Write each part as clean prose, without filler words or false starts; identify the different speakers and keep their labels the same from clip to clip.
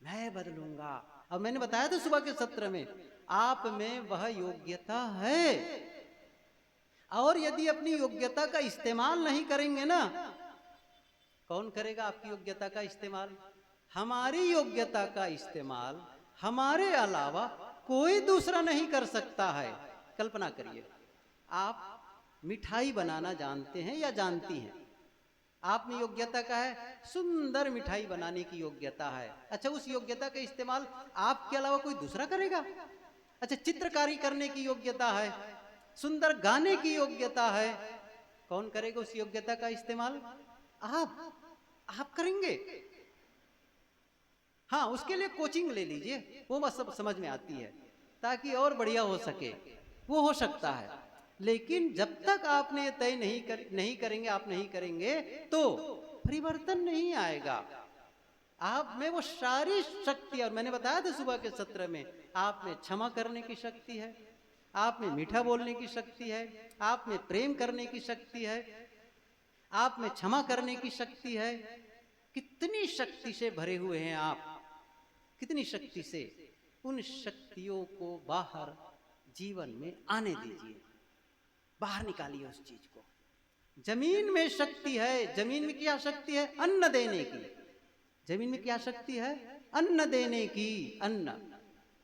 Speaker 1: मैं बदलूंगा। अब मैंने बताया था सुबह के सत्र में, आप में वह योग्यता है, और यदि अपनी योग्यता का इस्तेमाल नहीं करेंगे ना, कौन करेगा आपकी योग्यता का इस्तेमाल? हमारी योग्यता का इस्तेमाल हमारे अलावा कोई दूसरा नहीं कर सकता है। कल्पना करिए, आप मिठाई बनाना जानते हैं या जानती हैं? आप में योग्यता का है, सुंदर मिठाई बनाने की योग्यता है। अच्छा, उस योग्यता का इस्तेमाल आपके अलावा कोई दूसरा करेगा? अच्छा, चित्रकारी करने की योग्यता है, सुंदर गाने की योग्यता है, कौन करेगा उस योग्यता का इस्तेमाल? आप करेंगे। हाँ, उसके लिए कोचिंग ले लीजिए, वो बस सब समझ में आती है, ताकि और बढ़िया हो सके, वो हो सकता है। लेकिन जब तक आपने तय नहीं करेंगे, आप नहीं करेंगे, तो परिवर्तन नहीं आएगा। आप में वो सारी शक्ति, और मैंने बताया था सुबह के सत्र में, आप में क्षमा करने की शक्ति है, आप में मीठा बोलने की शक्ति है, आप में प्रेम करने की शक्ति है, आप में क्षमा करने की शक्ति है। कितनी शक्ति से भरे हुए हैं आप, कितनी शक्ति से। उन शक्तियों को बाहर जीवन में आने दीजिए, बाहर निकालिए उस चीज को। जमीन में शक्ति है। जमीन में क्या शक्ति है? अन्न देने की। जमीन में क्या शक्ति है? अन्न देने की। अन्न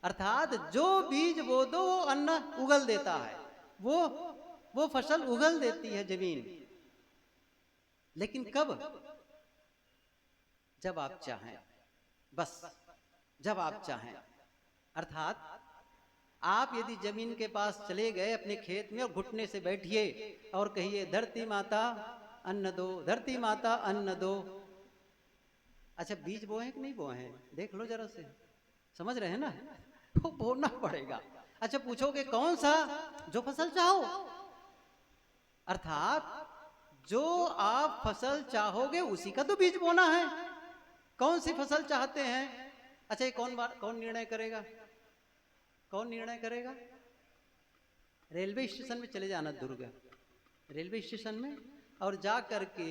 Speaker 1: अर्थात जो बीज बो दो वो अन्न उगल देता है, वो फसल उगल देती है जमीन। लेकिन कब? जब आप चाहें, बस जब आप चाहें। अर्थात आप यदि जमीन के पास चले गए अपने खेत में और घुटने से बैठिए और कहिए, धरती माता अन्न दो, धरती माता अन्न दो। अच्छा, बीज बोए हैं कि नहीं बोए हैं? देख लो जरा से, समझ रहे हैं ना? वो बोना पड़ेगा। अच्छा, पूछोगे कौन सा? जो फसल चाहो। अर्थात जो आप फसल चाहोगे उसी का तो बीज बोना है। कौन सी फसल चाहते हैं? अच्छा, ये कौन निर्णय करेगा? कौन निर्णय करेगा? रेलवे स्टेशन में चले जाना, दुर्ग रेलवे स्टेशन में, और जा करके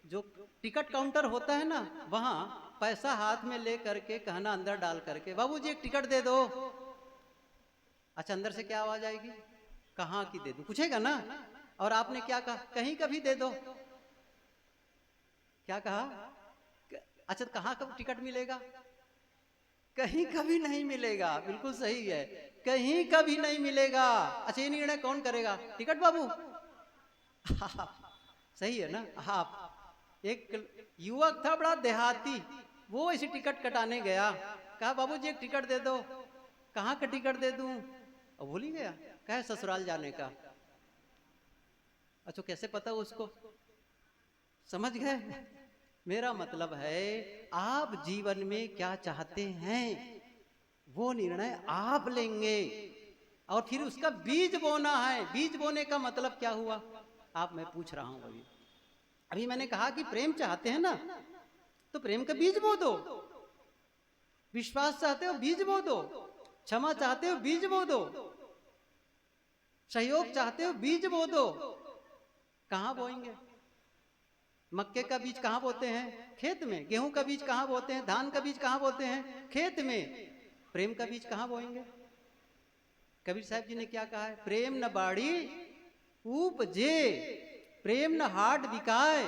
Speaker 1: जो टिकट काउंटर होता है ना, वहां पैसा हाथ में ले करके कहना, अंदर डाल करके, बाबूजी एक टिकट दे दो। अच्छा, अंदर से क्या आवाज आएगी? कहाँ की दे दो, पूछेगा ना। और आपने क्या कहा? कहीं का भी दे दो। क्या कहा? अच्छा, कहाँ का टिकट मिलेगा? कहीं कभी नहीं मिलेगा। बिल्कुल सही है, कहीं कभी नहीं मिलेगा। अच्छा, ये निर्णय कौन करेगा? टिकट बाबू। सही है ना? आप एक युवक था बड़ा देहाती, वो इसी टिकट कटाने गया, कहा बाबूजी एक टिकट दे दो। कहाँ का टिकट दे दूं? और भूल ही गया, कहे ससुराल जाने का। अच्छा, कैसे पता उसको? समझ गए? मेरा मतलब है, आप जीवन में क्या चाहते हैं वो निर्णय आप लेंगे, और फिर उसका बीज बोना है। बीज बोने का मतलब क्या हुआ? आप, मैं पूछ रहा हूं। अभी मैंने कहा कि प्रेम चाहते हैं ना, तो प्रेम का बीज बो दो। विश्वास चाहते हो, बीज बो दो। क्षमा चाहते हो, बीज बो दो। सहयोग चाहते हो, बीज बो दो। कहां बोएंगे? मक्के का बीज कहां बोते हैं? खेत में। गेहूं का बीज कहां बोते हैं? धान का बीज कहां बोते हैं? खेत में। प्रेम का बीज कहां बोएंगे? कबीर साहब जी ने क्या कहा है? प्रेम न बाड़ी उपजे, प्रेम न हाट बिकाए।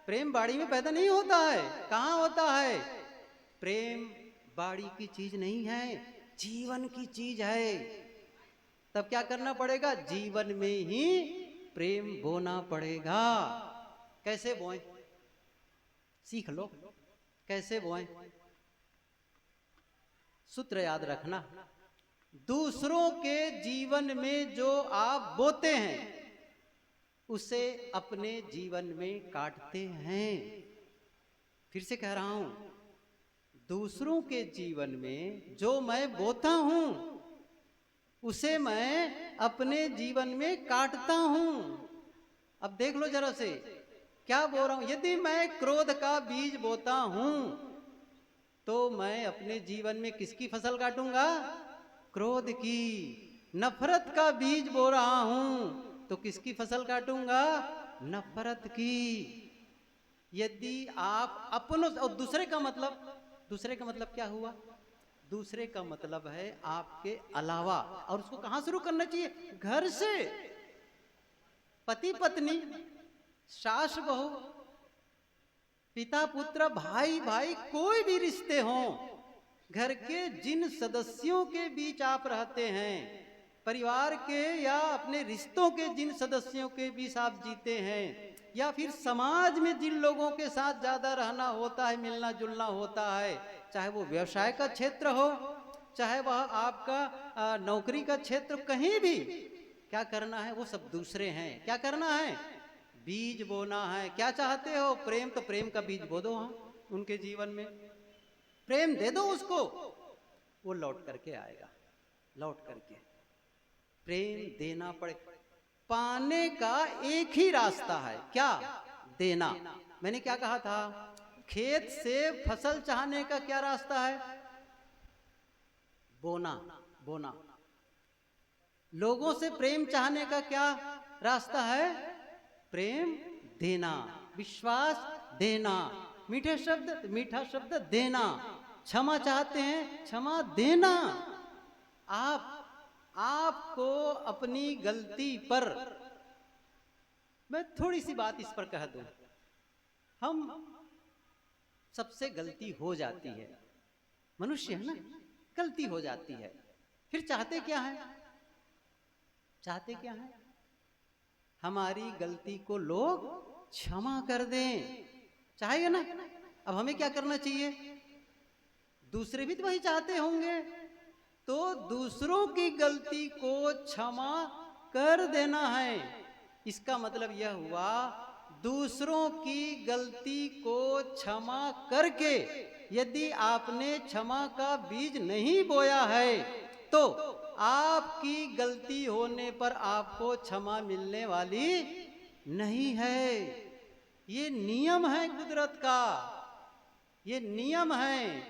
Speaker 1: प्रेम बाड़ी में पैदा नहीं होता है। कहां होता है? प्रेम बाड़ी की चीज नहीं है, जीवन की चीज है। तब क्या करना पड़ेगा? जीवन में ही प्रेम बोना पड़ेगा। कैसे बोएं? सीख लो कैसे बोएं। सूत्र याद रखना, दूसरों के जीवन में जो आप बोते हैं उसे अपने जीवन में काटते हैं। फिर से कह रहा हूं, दूसरों के जीवन में जो मैं बोता हूं उसे मैं अपने जीवन में काटता हूं। अब देख लो जरा से, क्या बोल रहा हूं? यदि मैं क्रोध का बीज बोता हूं तो मैं अपने जीवन में किसकी फसल काटूंगा? क्रोध की। नफरत का बीज बो रहा हूं तो किसकी फसल काटूंगा? नफरत की। यदि आप अपनों और दूसरे का मतलब दूसरे का मतलब क्या हुआ? दूसरे का मतलब है आपके अलावा। और उसको कहां शुरू करना चाहिए? घर से। पति पत्नी, सास बहू, पिता पुत्र, भाई भाई, कोई भी रिश्ते हों, घर के जिन सदस्यों के बीच आप रहते हैं, परिवार के या अपने रिश्तों के जिन सदस्यों के बीच आप जीते हैं, या फिर समाज में जिन लोगों के साथ ज्यादा रहना होता है, मिलना जुलना होता है, चाहे वो व्यवसाय का क्षेत्र हो, चाहे वह आपका नौकरी का क्षेत्र, कहीं भी क्या करना है? वो सब दूसरे हैं। क्या करना है? बीज बोना है। क्या चाहते हो? प्रेम, तो प्रेम का बीज बो दो वहां उनके जीवन में, प्रेम दे दो उसको, वो लौट करके आएगा। लौट करके प्रेम देना पड़े। पाने का एक ही रास्ता है, क्या? देना। मैंने क्या कहा था? खेत से फसल चाहने का क्या रास्ता है? बोना। बोना। लोगों से प्रेम चाहने का क्या रास्ता है? प्रेम देना, विश्वास देना, मीठे शब्द, मीठा शब्द देना। क्षमा चाहते हैं, क्षमा देना। आपको अपनी गलती पर, मैं थोड़ी सी बात इस पर कह दूं, हम सबसे गलती हो जाती है, मनुष्य है ना, गलती हो जाती है। फिर चाहते क्या है? चाहते क्या है? हमारी गलती को लोग क्षमा कर दें, चाहेगा ना? अब हमें क्या करना चाहिए? दूसरे भी तो वही चाहते होंगे, तो दूसरों की गलती को क्षमा कर देना है। इसका मतलब यह हुआ, दूसरों की गलती को क्षमा करके यदि आपने क्षमा का बीज नहीं बोया है, तो आपकी गलती होने पर आपको क्षमा मिलने वाली नहीं है। ये नियम है कुदरत का, ये नियम है।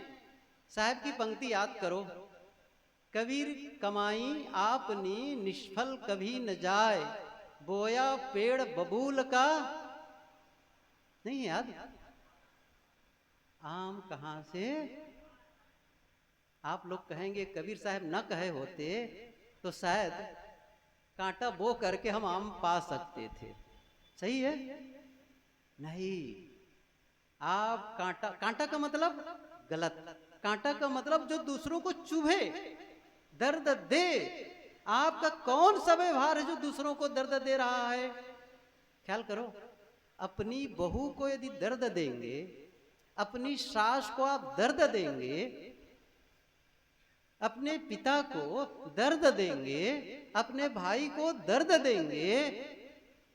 Speaker 1: साहब की पंक्ति याद करो, कबीर कमाई आपनी निष्फल कभी न जाए, बोया पेड़ बबूल का। नहीं है याद? आम कहां से? आप लोग कहेंगे कबीर साहब न कहे होते तो शायद कांटा बो करके हम आम पा सकते थे। सही है? नहीं। आप कांटा, कांटा का मतलब गलत, कांटा का मतलब जो दूसरों को चुभे, दर्द दे। आपका कौन सा व्यवहार है जो दूसरों को दर्द दे रहा है? ख्याल करो, अपनी बहू को यदि दर्द देंगे, अपनी सास को आप दर्द देंगे, अपने पिता को दर्द देंगे, अपने भाई को दर्द देंगे,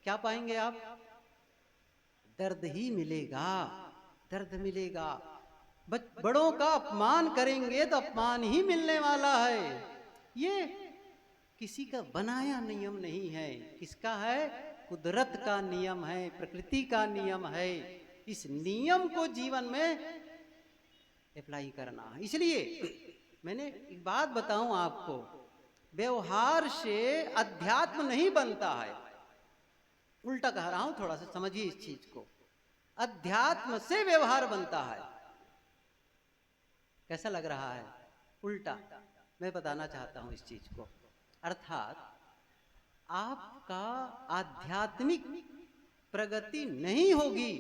Speaker 1: क्या पाएंगे आप? दर्द ही मिलेगा, दर्द मिलेगा। बड़ों का अपमान करेंगे तो अपमान ही मिलने वाला है। ये किसी का बनाया नियम नहीं है। किसका है? कुदरत का नियम है, प्रकृति का नियम है। इस नियम को जीवन में अप्लाई करना है। इसलिए मैंने एक बात बताऊं आपको, व्यवहार से अध्यात्म नहीं बनता है। उल्टा कह रहा हूं, थोड़ा सा समझिए इस चीज को। अध्यात्म से व्यवहार बनता है। कैसा लग रहा है? उल्टा। मैं बताना चाहता हूं इस चीज को। अर्थात आपका आध्यात्मिक प्रगति नहीं होगी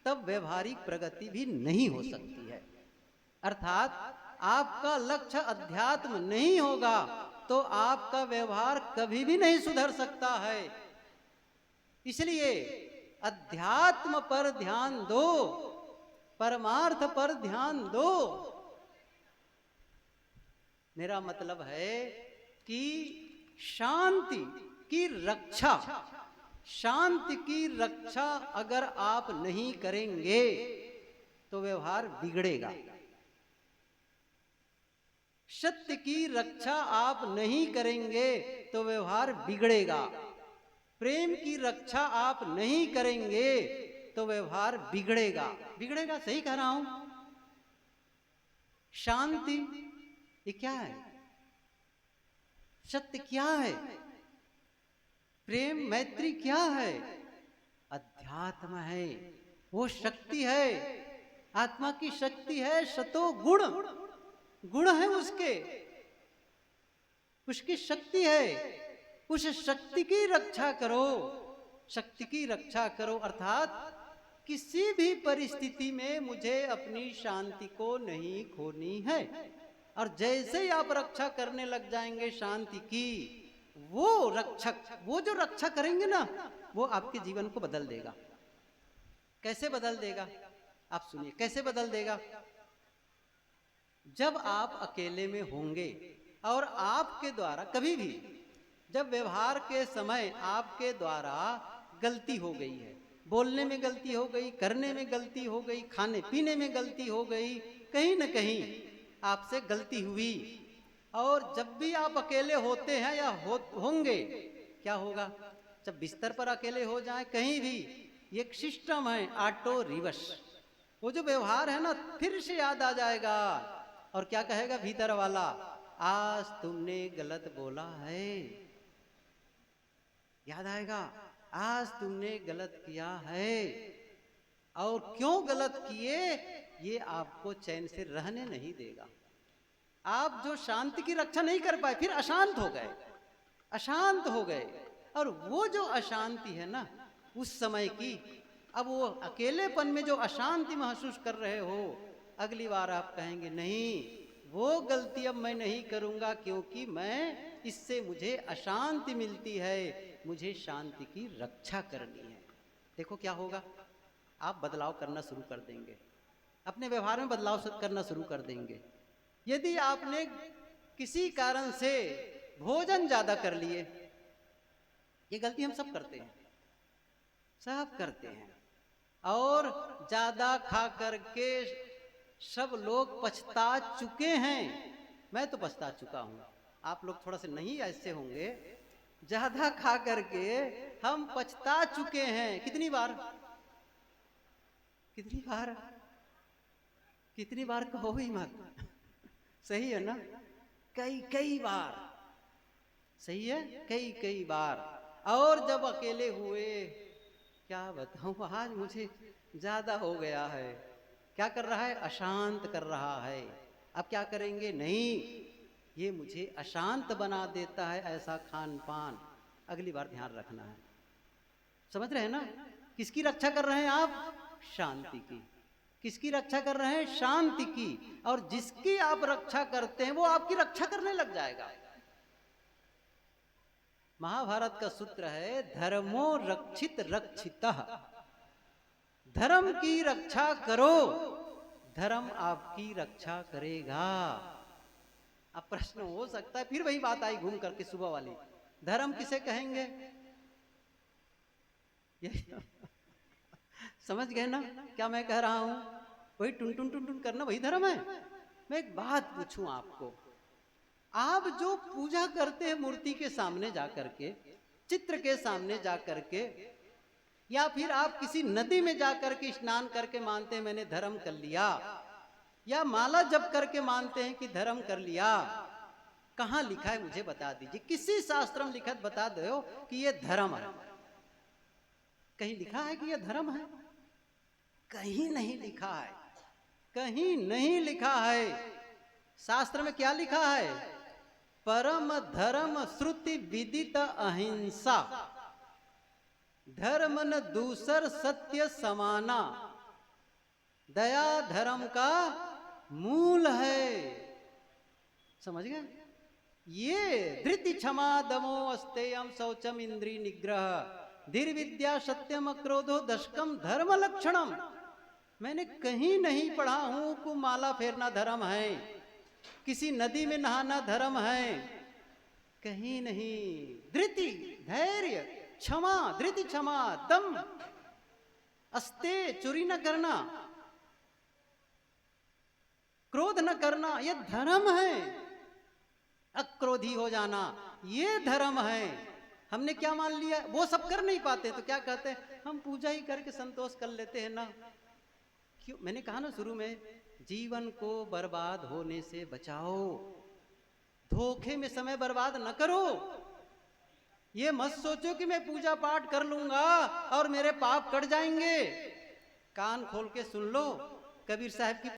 Speaker 1: तब व्यवहारिक प्रगति भी नहीं हो सकती है। अर्थात आपका लक्ष्य अध्यात्म नहीं होगा तो आपका व्यवहार कभी भी नहीं सुधर सकता है। इसलिए अध्यात्म पर ध्यान दो, परमार्थ पर ध्यान दो। मेरा मतलब है कि शांति की रक्षा, शांति की रक्षा अगर आप नहीं करेंगे तो व्यवहार बिगड़ेगा। सत्य की रक्षा आप नहीं करेंगे तो व्यवहार बिगड़ेगा। प्रेम की रक्षा आप नहीं करेंगे तो व्यवहार बिगड़ेगा। बिगड़ेगा, सही कह रहा हूं। शांति ये क्या है? सत्य क्या है? प्रेम मैत्री क्या है? अध्यात्म है, वो शक्ति है। आत्मा की शक्ति है शतो गुण, गुण है उसके, उसकी शक्ति है। उस शक्ति की रक्षा करो, शक्ति की रक्षा करो, अर्थात किसी भी परिस्थिति में मुझे अपनी शांति को नहीं खोनी है। और जैसे ही आप रक्षा करने लग जाएंगे शांति की, वो रक्षक, वो जो रक्षा करेंगे ना, वो आपके जीवन को बदल देगा। कैसे बदल देगा? आप सुनिए कैसे बदल देगा। जब आप अकेले में होंगे और आपके द्वारा कभी भी, जब व्यवहार के समय आपके द्वारा गलती हो गई है, बोलने में गलती हो गई, करने में गलती हो गई, खाने पीने में गलती हो गई, कहीं न कहीं आपसे गलती हुई, और जब भी आप अकेले होते हैं या होंगे, क्या होगा? जब बिस्तर पर अकेले हो जाए कहीं भी, एक सिस्टम है ऑटो रिवर्स, वो जो व्यवहार है ना फिर से याद आ जाएगा। और क्या कहेगा भीतर वाला? आज तुमने गलत बोला है, याद आएगा, आज तुमने गलत किया है, और क्यों गलत किए ये आपको चैन से रहने नहीं देगा। आप जो शांति की रक्षा नहीं कर पाए, फिर अशांत हो गए, अशांत हो गए। और वो जो अशांति है ना उस समय की, अब वो अकेलेपन में जो अशांति महसूस कर रहे हो, अगली बार आप कहेंगे नहीं, वो गलती अब मैं नहीं करूंगा, क्योंकि मैं इससे मुझे अशांति मिलती है, मुझे शांति की रक्षा करनी है। देखो क्या होगा, आप बदलाव करना शुरू कर देंगे, अपने व्यवहार में बदलाव करना शुरू कर देंगे। यदि आपने किसी कारण से भोजन ज्यादा कर लिए, ये गलती हम सब करते हैं, सब करते हैं, और ज्यादा खा करके सब लोग पछता चुके हैं। मैं तो पछता चुका हूं, आप लोग थोड़ा से नहीं ऐसे होंगे। ज्यादा खा करके हम पछता चुके हैं। कितनी बार, कितनी बार, कितनी बार कहो ही मत, सही है ना? कई कई बार, सही है, कई कई बार। और जब अकेले हुए, क्या बताऊं, आज मुझे ज्यादा हो गया है, क्या कर रहा है? अशांत कर रहा है। अब क्या करेंगे? नहीं, ये मुझे अशांत बना देता है ऐसा खान पान, अगली बार ध्यान रखना है। समझ रहे हैं ना? किसकी रक्षा कर रहे हैं आप? शांति की। किसकी रक्षा कर रहे हैं? शांति की। और जिसकी आप रक्षा करते हैं वो आपकी रक्षा करने लग जाएगा। महाभारत का सूत्र है, धर्मो रक्षित रक्षितः। धर्म की रक्षा करो, धर्म आपकी रक्षा करेगा। अब प्रश्न हो सकता है, फिर वही बात आई घूम करके सुबह वाली, धर्म किसे कहेंगे? समझ गए ना क्या मैं कह रहा हूं? वही टुन टुन टुन टुन करना वही धर्म है। मैं एक बात पूछूं आपको, आप जो पूजा करते हैं मूर्ति के सामने जाकर के, चित्र के सामने जाकर के, या फिर आप किसी नदी में जाकर के स्नान करके मानते हैं मैंने धर्म कर लिया, या माला जप करके मानते हैं कि धर्म कर लिया, कहां लिखा है मुझे बता दीजिए। किसी शास्त्र में लिखा बता दो कि ये धर्म है? कहीं लिखा है कि ये धर्म है? कहीं नहीं लिखा है, कहीं नहीं लिखा है। शास्त्र में क्या लिखा है? परम धर्म श्रुति विदित अहिंसा, धर्म न दूसर सत्य समाना, दया धर्म का मूल है। समझ गए? ये धृति क्षमा दमो अस्तेयम शौचम इंद्रिय निग्रह धीर विद्या सत्यम अक्रोधो दशकम धर्म लक्षणम। मैंने कहीं नहीं पढ़ा हूं कि माला फेरना धर्म है, किसी नदी में नहाना धर्म है, कहीं नहीं। धृति धैर्य, क्षमा, धृति क्षमा, दम, अस्ते चोरी न करना, क्रोध न करना, ये धर्म है। अक्रोधी हो जाना, ये धर्म है। हमने क्या मान लिया? वो सब कर नहीं पाते तो क्या कहते हैं? हम पूजा ही करके संतोष कर लेते हैं ना। क्यों? मैंने कहा ना शुरू में, जीवन को बर्बाद होने से बचाओ, धोखे में समय बर्बाद न करो। ये मत सोचो कि मैं पूजा पाठ कर लूंगा और मेरे पाप कट जाएंगे। कान खोल के सुन लो, कबीर साहब की